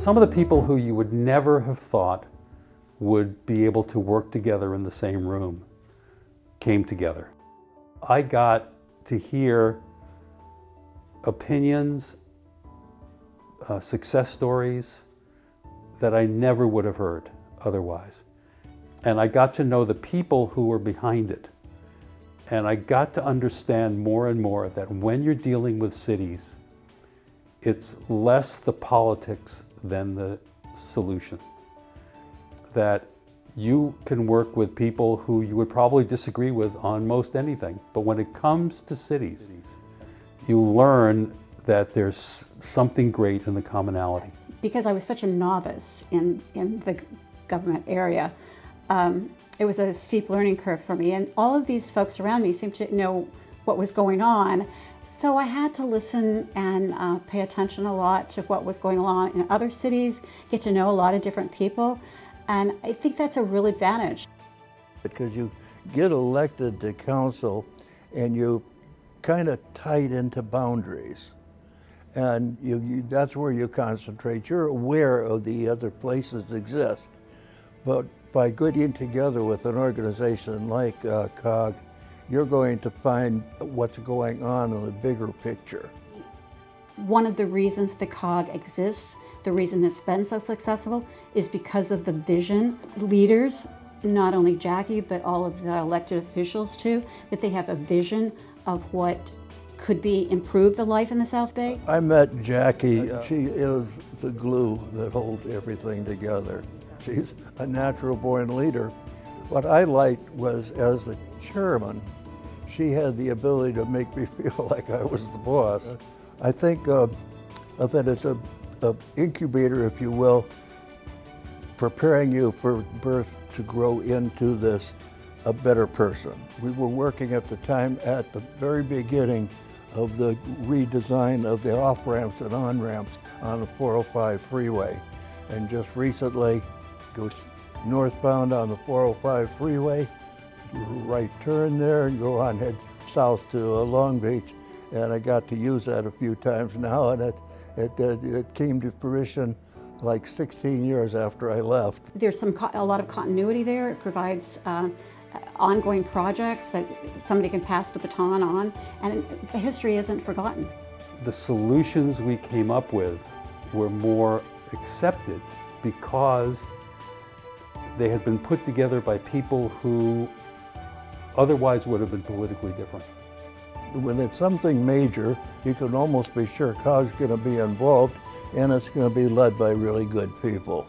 some of the people who you would never have thought would be able to work together in the same room came together. I got to hear opinions, success stories that I never would have heard otherwise. And I got to know the people who were behind it. And I got to understand more and more that when you're dealing with cities, it's less the politics than the solution. That you can work with people who you would probably disagree with on most anything. But when it comes to cities, you learn that there's something great in the commonality. Because I was such a novice in the government area, it was a steep learning curve for me, and all of these folks around me seemed to know what was going on. So I had to listen and pay attention a lot to what was going on in other cities, get to know a lot of different people, and I think that's a real advantage. Because you get elected to council and you kind of tied into boundaries, and that's where you concentrate. You're aware of the other places that exist, but by getting together with an organization like COG, you're going to find what's going on in the bigger picture. One of the reasons the COG exists, the reason it's been so successful, is because of the vision. Leaders, not only Jackie, but all of the elected officials too, that they have a vision of what could be improve the life in the South Bay. I met Jackie. She is the glue that holds everything together. She's a natural born leader. What I liked was, as the chairman, she had the ability to make me feel like I was the boss. I think of it as an incubator, if you will, preparing you for birth to grow into this, a better person. We were working at the time at the very beginning of the redesign of the off-ramps and on-ramps on the 405 freeway. And just recently, go northbound on the 405 freeway, right turn there and go on, head south to Long Beach. And I got to use that a few times now, and it came to fruition like 16 years after I left. There's a lot of continuity there. It provides ongoing projects that somebody can pass the baton on, and the history isn't forgotten. The solutions we came up with were more accepted because they had been put together by people who otherwise would have been politically different. When it's something major, you can almost be sure COG's going to be involved, and it's going to be led by really good people.